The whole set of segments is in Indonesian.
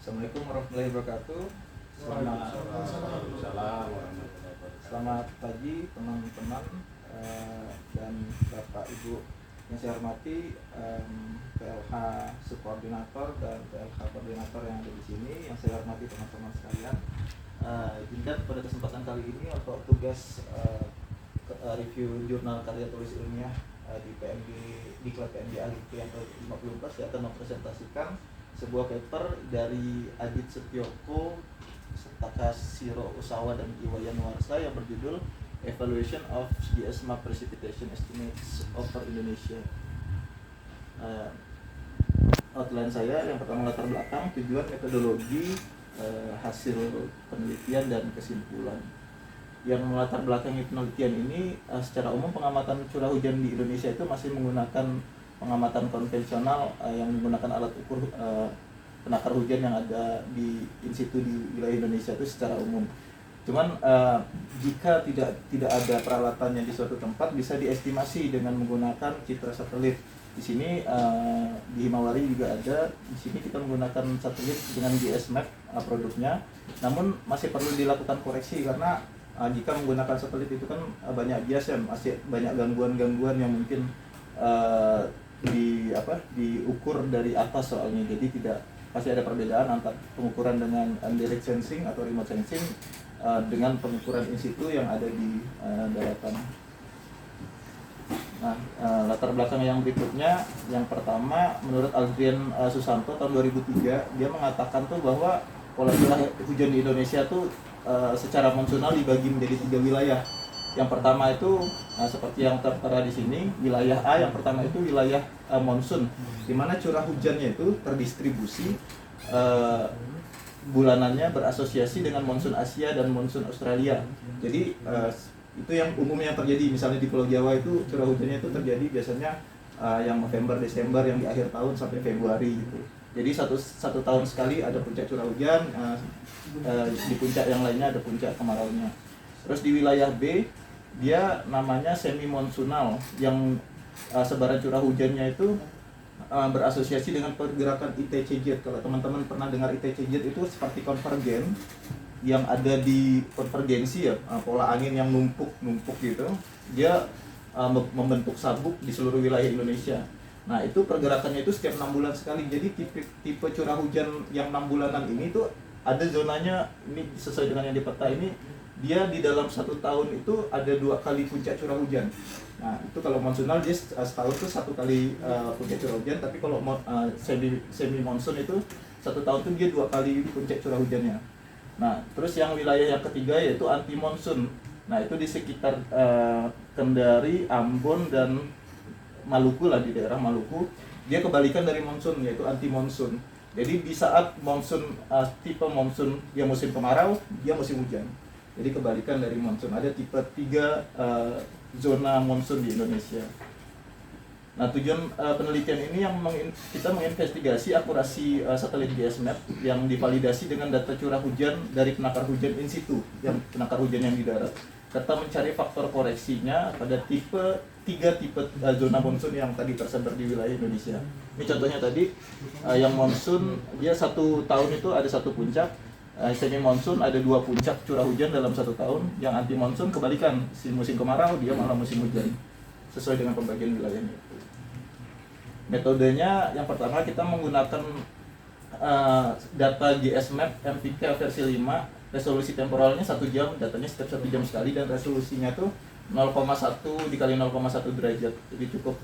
Assalamualaikum warahmatullahi wabarakatuh. Selamat pagi teman-teman dan Bapak Ibu yang saya hormati, PLH Subkoordinator dan PLH Koordinator yang ada di sini, yang saya hormati teman-teman sekalian. Izinkan pada kesempatan kali ini untuk tugas review jurnal karya tulis ilmiah di PMB di Klub PMB ALIP yang ke-50 saya akan mempresentasikan sebuah paper dari Adit Setioko, Takashiro Osawa dan Iwayan Warsa yang berjudul Evaluation of GSMAP Precipitation Estimates over Indonesia. Outline saya yang pertama latar belakang, tujuan, metodologi, hasil penelitian dan kesimpulan. Yang melatar belakangi penelitian ini, secara umum pengamatan curah hujan di Indonesia itu masih menggunakan pengamatan konvensional yang menggunakan alat ukur penakar hujan yang ada di in situ di wilayah Indonesia itu secara umum. Cuman jika tidak ada peralatannya di suatu tempat, bisa diestimasi dengan menggunakan citra satelit. Di sini di Himawari juga ada. Di sini kita menggunakan satelit dengan GSMAP produknya. Namun masih perlu dilakukan koreksi karena jika menggunakan satelit itu kan banyak bias ya, masih banyak gangguan-gangguan yang mungkin diukur dari atas soalnya, jadi tidak pasti ada perbedaan antara pengukuran dengan direct sensing atau remote sensing dengan pengukuran in situ yang ada di daratan. Nah, latar belakang yang berikutnya, yang pertama menurut Adrian Susanto tahun 2003, dia mengatakan tuh bahwa pola curah hujan di Indonesia tuh secara monsunal dibagi menjadi 3 wilayah. Yang pertama itu seperti yang tertera di sini, wilayah A yang pertama itu wilayah monsun, di mana curah hujannya itu terdistribusi bulanannya berasosiasi dengan monsun Asia dan monsun Australia. Jadi itu yang umumnya terjadi, misalnya di Pulau Jawa itu curah hujannya itu terjadi biasanya yang November, Desember, yang di akhir tahun sampai Februari gitu. Jadi satu tahun sekali ada puncak curah hujan, di puncak yang lainnya ada puncak kemaraunya. Terus di wilayah B, dia namanya semi monsunal, yang sebaran curah hujannya itu berasosiasi dengan pergerakan ITCZ. Kalau teman-teman pernah dengar ITCZ itu seperti konvergen yang ada di konvergensi ya, pola angin yang numpuk gitu. Dia membentuk sabuk di seluruh wilayah Indonesia. Nah, itu pergerakannya itu setiap 6 bulan sekali. Jadi tipe curah hujan yang 6 bulanan ini tuh ada zonanya, ini sesuai dengan yang di peta ini, dia di dalam 1 tahun itu ada 2 kali puncak curah hujan. Nah, itu kalau monsunal dia setahun itu 1 kali puncak curah hujan, tapi kalau semi monsun itu 1 tahun itu dia 2 kali puncak curah hujannya. Nah, terus yang wilayah yang ketiga yaitu anti monsun. Nah, itu di sekitar Kendari, Ambon dan Maluku lah, di daerah Maluku. Dia kebalikan dari monsun, yaitu anti monsun. Jadi di saat monsun tipe monsun dia musim kemarau, dia musim hujan. Jadi kebalikan dari monsun. Ada tipe 3 zona monsun di Indonesia. Nah, tujuan penelitian ini yang kita menginvestigasi akurasi satelit GSMAP yang divalidasi dengan data curah hujan dari penakar hujan in situ, yang penakar hujan yang di darat, serta mencari faktor koreksinya pada tiga tipe zona monsun yang tadi tersebar di wilayah Indonesia. Ini contohnya tadi, yang monsun dia 1 tahun itu ada 1 puncak. Semi monsun ada 2 puncak curah hujan dalam 1 tahun. Yang anti monsun kebalikan, musim kemarau dia malah musim hujan, sesuai dengan pembagian wilayahnya. Metodenya yang pertama kita menggunakan data GSMAP MPK versi 5, resolusi temporalnya 1 jam, datanya setiap 1 jam sekali, dan resolusinya tuh 0,1 dikali 0,1 derajat, jadi cukup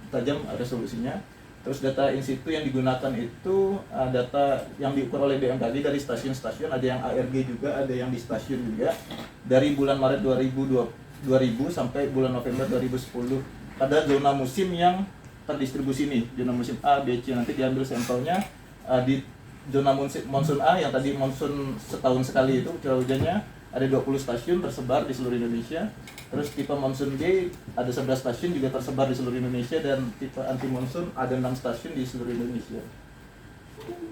tajam resolusinya. Terus data in situ yang digunakan itu data yang diukur oleh BMKG dari stasiun-stasiun, ada yang ARG juga, ada yang di stasiun juga, dari bulan Maret 2000 sampai bulan November 2010 pada zona musim yang terdistribusi nih, zona musim A, B, C. Nanti diambil sampelnya di zona monsun A yang tadi monsun setahun sekali itu curah hujannya ada 20 stasiun tersebar di seluruh Indonesia. Terus tipe monsun B ada 11 stasiun juga tersebar di seluruh Indonesia, dan tipe anti monsun ada 6 stasiun di seluruh Indonesia.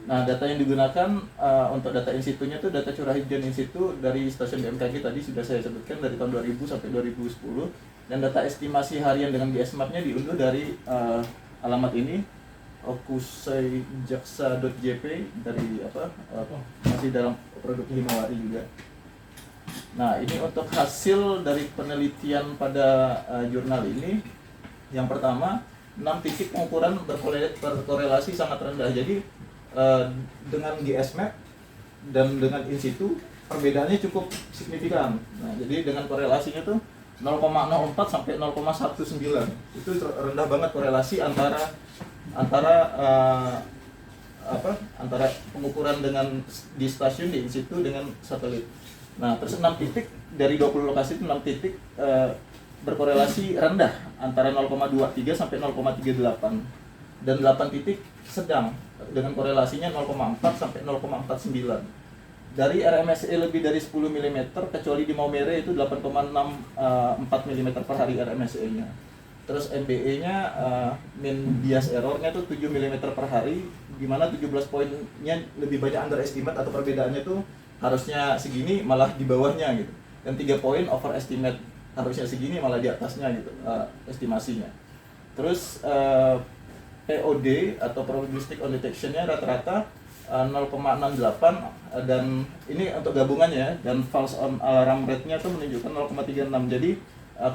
Nah, data yang digunakan untuk data in situ-nya itu data curah hujan in situ dari stasiun BMKG tadi sudah saya sebutkan, dari tahun 2000 sampai 2010. Dan data estimasi harian dengan GSMAP-nya diunduh dari alamat ini, Okusai Jaksa.jp dari masih dalam produk Himawari juga. Nah, ini untuk hasil dari penelitian pada jurnal ini. Yang pertama, 6 titik pengukuran berkorelasi sangat rendah. Jadi dengan GSMAP dan dengan in situ perbedaannya cukup signifikan. Nah, jadi dengan korelasinya tuh 0,04 sampai 0,19. Itu rendah banget korelasi antara pengukuran dengan di stasiun di in situ dengan satelit. Nah, terus 6 titik dari 20 lokasi itu 6 titik berkorelasi rendah antara 0,23 sampai 0,38 dan 8 titik sedang dengan korelasinya 0,4 sampai 0,49. Dari RMSE lebih dari 10 mm kecuali di Maumere itu 8,64 mm per hari RMSE-nya. Terus MBE-nya mean bias error-nya itu 7 mm per hari, di mana 17 poinnya lebih banyak underestimate atau perbedaannya tuh harusnya segini malah di bawahnya gitu. Dan 3 poin overestimate, harusnya segini malah di atasnya gitu estimasinya. Terus POD atau probabilistic on detection-nya rata-rata 0,68 dan ini untuk gabungannya, dan false alarm rate-nya tuh menunjukkan 0,36. Jadi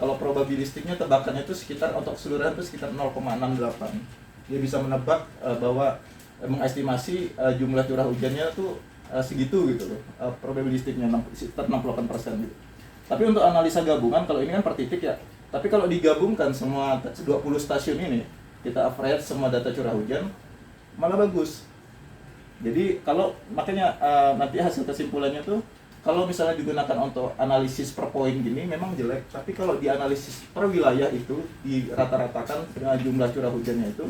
kalau probabilistiknya tebakannya itu sekitar untuk keseluruhan itu sekitar 0,68. Dia bisa menebak bahwa mengestimasi jumlah curah hujannya tuh segitu gitu loh, probabilistiknya sekitar 68% gitu. Tapi untuk analisa gabungan, kalau ini kan per titik ya, tapi kalau digabungkan semua 20 stasiun ini, kita average semua data curah hujan, malah bagus. Jadi kalau makanya nanti hasil kesimpulannya tuh, kalau misalnya digunakan untuk analisis per poin gini memang jelek, tapi kalau dianalisis per wilayah itu dirata-ratakan dengan jumlah curah hujannya itu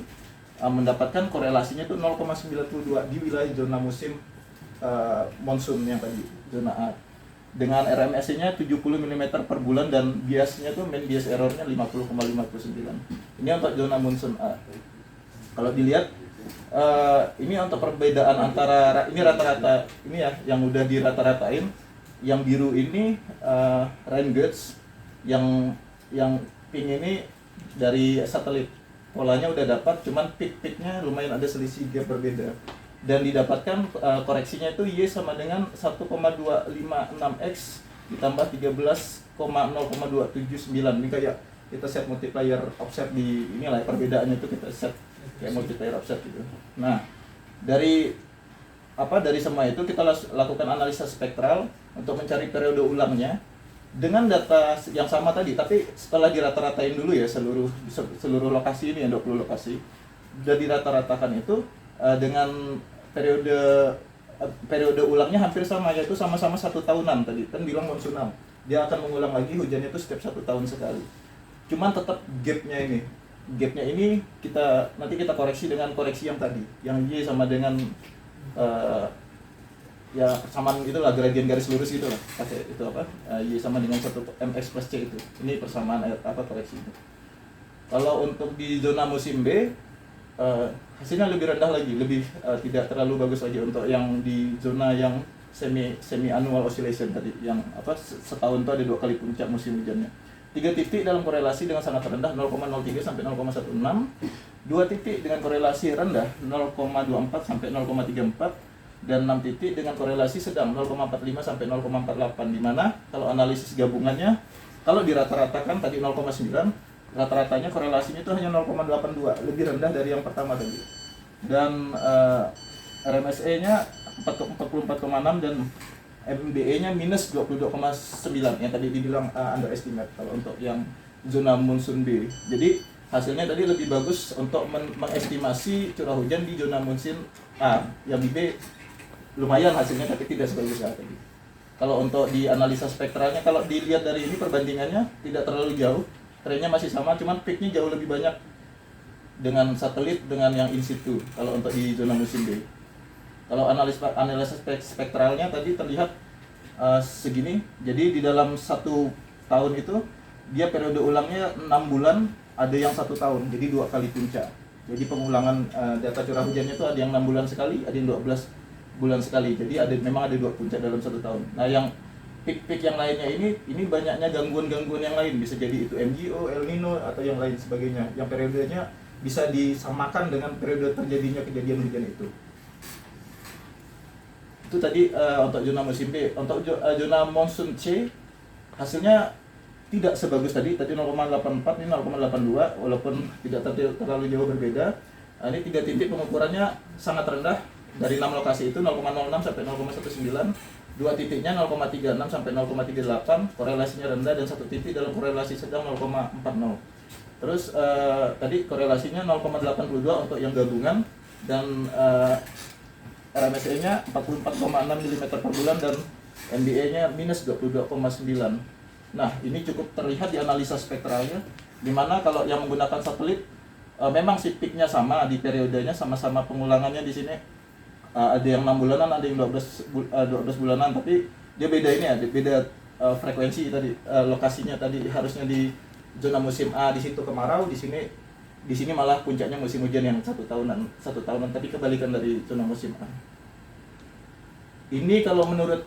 mendapatkan korelasinya itu 0,92 di wilayah zona musim monsun yang tadi, zona A, dengan RMSE-nya 70 mm per bulan dan biasnya tuh mean bias error-nya 50,59. Ini untuk zona monsun A. Kalau dilihat ini untuk perbedaan antara ini rata-rata ini ya yang udah dirata-ratain. Yang biru ini rain gauge, yang pink ini dari satelit. Polanya udah dapat, cuman peak-peaknya lumayan ada selisih gap berbeda. Dan didapatkan koreksinya itu Y sama dengan 1,256X ditambah 13,0279. Ini kayak kita set multiplier offset di inilah perbedaannya itu kita set kayak multiplier offset gitu. Nah, dari semua itu kita lakukan analisa spektral untuk mencari periode ulangnya dengan data yang sama tadi, tapi setelah dirata-ratain dulu ya seluruh lokasi ini, 20 lokasi sudah dirata-ratakan itu dengan periode ulangnya hampir sama, yaitu sama-sama 1 tahunan. Tadi kan bilang monsунal, dia akan mengulang lagi hujannya itu setiap 1 tahun sekali. Cuman tetap gapnya ini nanti kita koreksi dengan koreksi yang tadi, yang Y sama dengan ya persamaan itulah, gradien garis lurus gitu lah, pakai itu Y sama dengan 1 mx plus c itu. Ini persamaan koreksi itu. Kalau untuk di zona musim B hasilnya lebih rendah lagi, lebih tidak terlalu bagus lagi untuk yang di zona yang semi annual oscillation tadi, yang setahun itu ada 2 kali puncak musim hujannya. 3 titik dalam korelasi dengan sangat rendah 0,03 sampai 0,16, 2 titik dengan korelasi rendah 0,24 sampai 0,34, dan 6 titik dengan korelasi sedang 0,45 sampai 0,48, di mana kalau analisis gabungannya, kalau dirata-ratakan tadi 0,9, rata-ratanya korelasinya itu hanya 0,82, lebih rendah dari yang pertama tadi. Dan RMSE-nya 44,6 dan MBE-nya minus 22,9 yang tadi dibilang underestimate kalau untuk yang zona monsoon B. Jadi hasilnya tadi lebih bagus untuk mengestimasi curah hujan di zona monsoon A. Yang di B lumayan hasilnya tapi tidak sebagus A tadi. Kalau untuk di analisa spektralnya, kalau dilihat dari ini perbandingannya tidak terlalu jauh, trennya masih sama, cuman peaknya jauh lebih banyak dengan satelit dengan yang in situ kalau untuk di zona musim B. Kalau analisa spektralnya tadi terlihat segini. Jadi di dalam 1 tahun itu dia periode ulangnya 6 bulan, ada yang 1 tahun, jadi 2 kali puncak. Jadi pengulangan data curah hujannya itu ada yang 6 bulan sekali, ada yang 12 bulan sekali. Jadi memang ada 2 puncak dalam 1 tahun. Nah, yang peak yang lainnya ini banyaknya gangguan yang lain, bisa jadi itu MGO, El Nino atau yang lain sebagainya, yang periodenya bisa disamakan dengan periode terjadinya kejadian hujan itu. Itu tadi untuk zona musim B. Untuk zona monsoon C hasilnya tidak sebagus tadi 0,84, ini 0,82, walaupun tidak terlalu jauh berbeda. Ini 3 titik pengukurannya sangat rendah, dari 6 lokasi itu 0,06 sampai 0,19, 2 titiknya 0,36 sampai 0,38, korelasinya rendah, dan 1 titik dalam korelasi sedang 0,40. Terus tadi korelasinya 0,82 untuk yang gabungan, dan RMSE-nya 44,6 mm per bulan, dan MBA-nya minus 22,9. Nah, ini cukup terlihat di analisa spektralnya, dimana kalau yang menggunakan satelit memang si peak-nya sama di periodenya, sama-sama pengulangannya di sini ada yang 6 bulanan, ada yang 12 bulanan, tapi dia beda ini ya, beda frekuensi tadi, lokasinya tadi harusnya di zona musim A di situ kemarau, di sini malah puncaknya musim hujan yang satu tahunan, tapi kebalikan dari zona musim A. Ini kalau menurut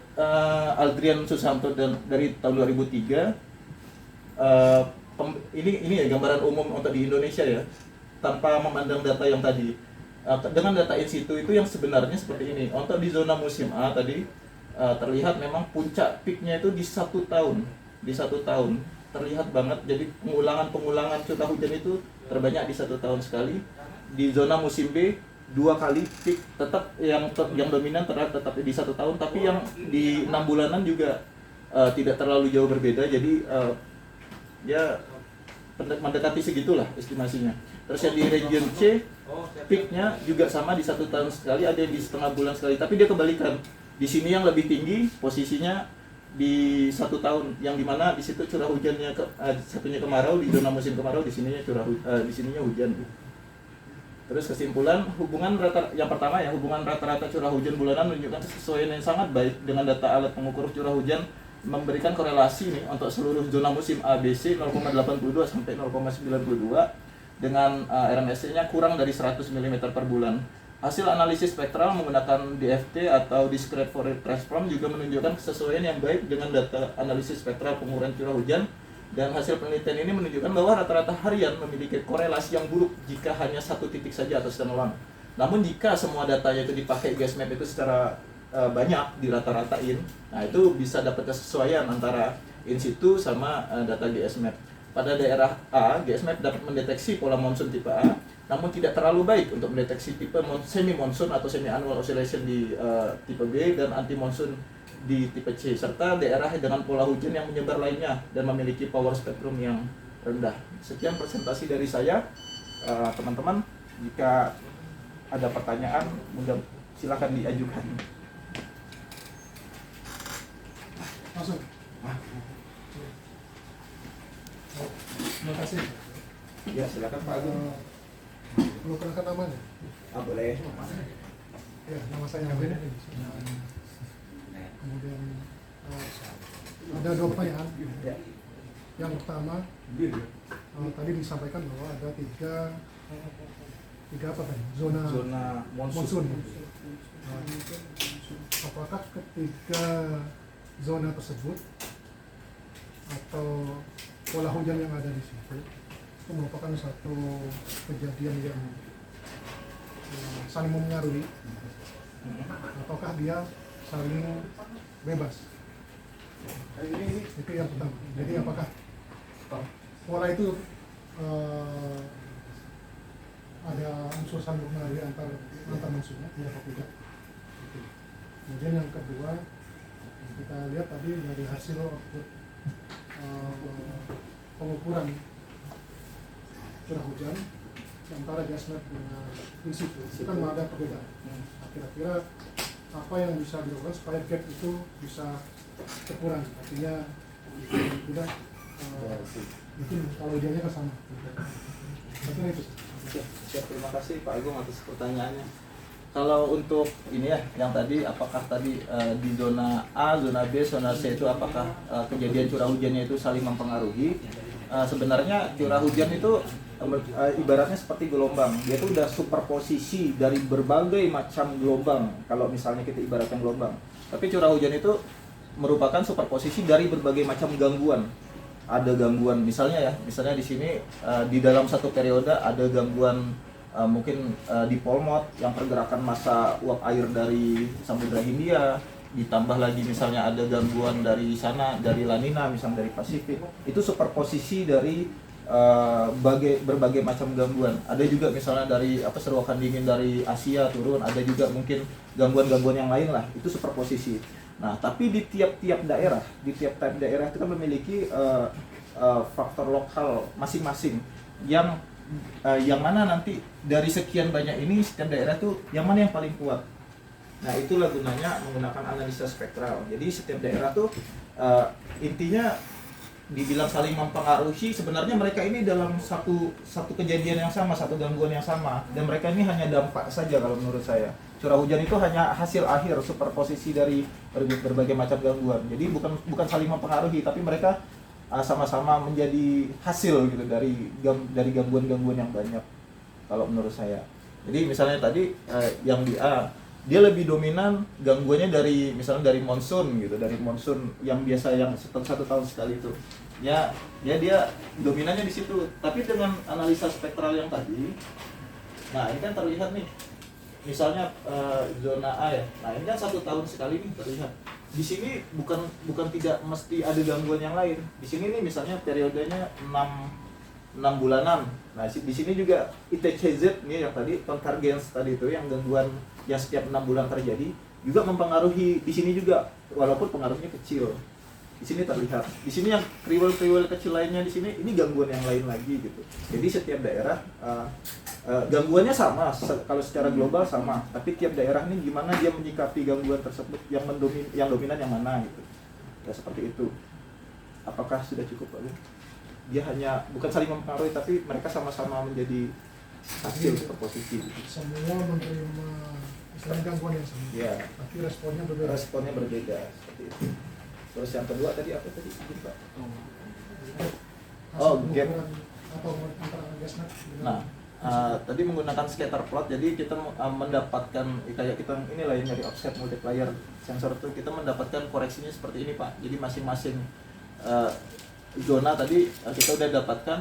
Aldrian Susanto dari tahun 2003, ini ya gambaran umum untuk di Indonesia ya, tanpa memandang data yang tadi. Dengan data in situ itu yang sebenarnya seperti ini. Untuk di zona musim A tadi terlihat memang puncak peaknya itu di 1 tahun, terlihat banget. Jadi pengulangan curah hujan itu terbanyak di 1 tahun sekali. Di zona musim B 2 kali peak, tetap yang dominan tetap di 1 tahun, tapi yang di 6 bulanan juga tidak terlalu jauh berbeda. Jadi ya mendekati segitulah estimasinya. Terus yang di region C peaknya juga sama di 1 tahun sekali, ada yang di setengah bulan sekali, tapi dia kebalikan. Di sini yang lebih tinggi posisinya di 1 tahun, yang dimana di situ curah hujannya satunya kemarau, di zona musim kemarau, di sininya hujan. Terus kesimpulan, yang pertama ya, hubungan rata-rata curah hujan bulanan menunjukkan kesesuaian yang sangat baik dengan data alat pengukur curah hujan, memberikan korelasi nih untuk seluruh zona musim ABC 0,82 sampai 0,92 dengan RMSE-nya kurang dari 100 mm per bulan. Hasil analisis spektral menggunakan DFT atau Discrete Fourier Transform juga menunjukkan kesesuaian yang baik dengan data analisis spektral pengukuran curah hujan. Dan hasil penelitian ini menunjukkan bahwa rata-rata harian memiliki korelasi yang buruk jika hanya 1 titik saja atau standalone. Namun jika semua datanya itu dipakai GSMAP itu secara banyak dirata-ratain, nah itu bisa dapat kesesuaian antara in situ sama data GSMAP. Pada daerah A, GSMAP dapat mendeteksi pola monsoon tipe A, namun tidak terlalu baik untuk mendeteksi tipe semi-monsoon atau semi-annual oscillation di tipe B, dan anti-monsoon di tipe C, serta daerah dengan pola hujan yang menyebar lainnya dan memiliki power spektrum yang rendah. Sekian presentasi dari saya, teman-teman. Jika ada pertanyaan, silakan diajukan. Masuk. Terima kasih. Ya, silakan Pak Agung. Perlu kenalkan namanya? Boleh. Ya, nama saya Abin. Kemudian ada 2 pertanyaan. Yang pertama, tadi disampaikan bahwa ada tiga apa tadi? Zona monsoon. Apakah ketiga zona tersebut atau pola hujan yang ada di situ itu merupakan satu kejadian yang saling mempengaruhi, ataukah dia saling bebas? Itu yang pertama. Jadi apakah pola itu ada unsur saling mempengaruhi antar monsoonnya, atau tidak? Kemudian yang kedua, kita lihat tadi dari hasil output pengukuran curah hujan antara GSMAP dengan in situ, itu kan ada perbedaan. Kira-kira apa yang bisa dilakukan supaya gap itu bisa terkurang? Artinya tidak mungkin kalau hujannya ke sana. Saya itu. Terima kasih Pak Agung atas pertanyaannya. Kalau untuk ini ya, yang tadi apakah tadi di zona A, zona B, zona C itu apakah kejadian curah hujannya itu saling mempengaruhi? Sebenarnya curah hujan itu ibaratnya seperti gelombang. Dia itu udah superposisi dari berbagai macam gelombang. Kalau misalnya kita ibaratkan gelombang. Tapi curah hujan itu merupakan superposisi dari berbagai macam gangguan. ada gangguan, misalnya di sini di dalam satu periode ada gangguan mungkin di Polmot yang pergerakan massa uap air dari Samudra Hindia, ditambah lagi misalnya ada gangguan dari sana, dari La Nina misalnya dari Pasifik, itu superposisi dari berbagai macam gangguan. Ada juga misalnya dari seruakan dingin dari Asia turun, ada juga mungkin gangguan-gangguan yang lain lah, itu superposisi. Nah, tapi di tiap-tiap daerah kita memiliki faktor lokal masing-masing yang mana nanti dari sekian banyak ini setiap daerah tuh yang mana yang paling kuat. Nah, itulah gunanya menggunakan analisa spektral. Jadi setiap daerah tuh intinya dibilang saling mempengaruhi, sebenarnya mereka ini dalam satu kejadian yang sama, satu gangguan yang sama, dan mereka ini hanya dampak saja kalau menurut saya. Curah hujan itu hanya hasil akhir superposisi dari berbagai macam gangguan. Jadi bukan saling mempengaruhi, tapi mereka sama-sama menjadi hasil gitu dari gangguan-gangguan yang banyak kalau menurut saya. Jadi misalnya tadi yang di A, dia lebih dominan gangguannya dari misalnya dari monsun gitu, dari monsun yang biasa yang satu tahun sekali itu. Ya dia dominannya di situ. Tapi dengan analisa spektral yang tadi, nah ini kan terlihat nih. Misalnya zona A ya. Nah, ini kan 1 tahun sekali nih terlihat. Di sini bukan tidak mesti ada gangguan yang lain. Di sini nih misalnya periodenya 6 bulanan. Nah, di sini juga ITCZ nih yang tadi convergence tadi itu yang gangguan yang setiap 6 bulan terjadi juga mempengaruhi di sini juga, walaupun pengaruhnya kecil. Di sini terlihat. Di sini yang kriwel-kriwel kecil lainnya di sini ini gangguan yang lain lagi gitu. Jadi setiap daerah gangguannya sama kalau secara global sama, tapi tiap daerah ini gimana dia menyikapi gangguan tersebut, yang dominan yang mana gitu. Ya seperti itu. Apakah sudah cukup, Pak? Dia hanya bukan saling mempengaruhi, tapi mereka sama-sama menjadi hasil superposisi. Semua menerima istilahnya gangguan yang sama. Ya. Tapi responnya berbeda. Responnya berbeda seperti itu. Terus yang kedua tadi apa tadi, Pak? Gap. Atau antara gasnet. Nah, tadi menggunakan scatter plot, jadi kita mendapatkan kayak kita inilah yang nyari offset multiplier sensor itu, kita mendapatkan koreksinya seperti ini, Pak. Jadi masing-masing zona tadi kita udah dapatkan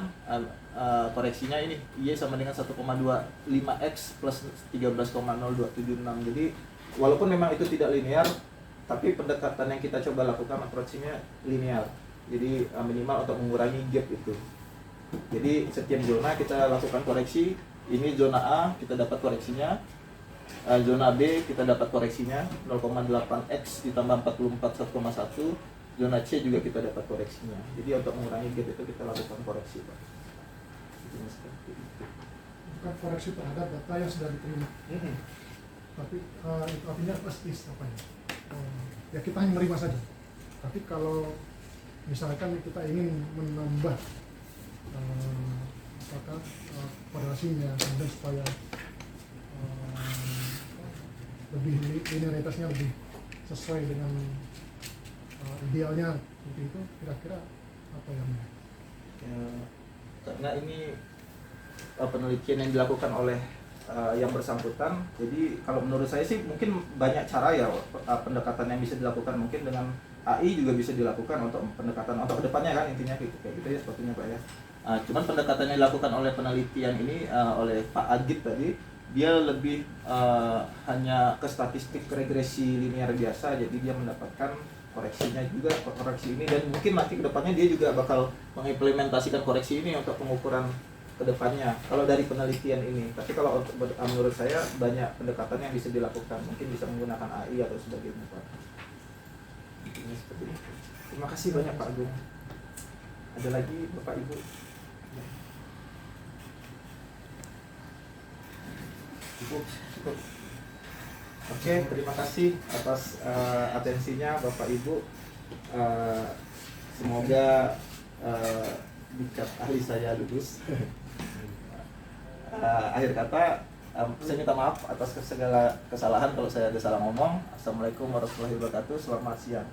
koreksinya ini Y sama dengan 1,25x plus 13,0276. Jadi walaupun memang itu tidak linear, tapi pendekatan yang kita coba lakukan approach-nya linear. Jadi minimal untuk mengurangi gap itu. Jadi setiap zona kita lakukan koreksi. Ini zona A kita dapat koreksinya, zona B kita dapat koreksinya 0,8x ditambah 44 1,1, zona C juga kita dapat koreksinya. Jadi untuk mengurangi gap itu kita lakukan koreksi, Pak. Ini seperti itu. Bukan koreksi terhadap data yang sudah diterima. Tapi itu artinya pasti apa ya? Ya kita hanya menerima saja. Tapi kalau misalkan kita ingin menambah korelasinya kemudian supaya lebih linearitasnya lebih sesuai dengan idealnya seperti itu, kira-kira apa yang ya, karena ini penelitian yang dilakukan oleh yang bersangkutan. Jadi kalau menurut saya sih mungkin banyak cara ya pendekatan yang bisa dilakukan, mungkin dengan AI juga bisa dilakukan untuk pendekatan untuk kedepannya kan, intinya kayak gitu ya sepertinya, Pak ya. Cuman pendekatan yang dilakukan oleh penelitian ini oleh Pak Agit tadi, dia lebih hanya ke statistik regresi linear biasa, jadi dia mendapatkan koreksinya juga, koreksi ini, dan mungkin nanti kedepannya dia juga bakal mengimplementasikan koreksi ini untuk pengukuran kedepannya kalau dari penelitian ini. Tapi kalau menurut saya banyak pendekatan yang bisa dilakukan, mungkin bisa menggunakan AI atau sebagainya, Pak. Ini seperti itu. Terima kasih banyak, Pak Agung. Ada lagi Bapak Ibu? Cukup. Oke, terima kasih atas atensinya Bapak Ibu. Semoga dicap ahli saya lulus. Akhir kata, saya minta maaf atas segala kesalahan kalau saya ada salah ngomong. Assalamualaikum warahmatullahi wabarakatuh. Selamat siang.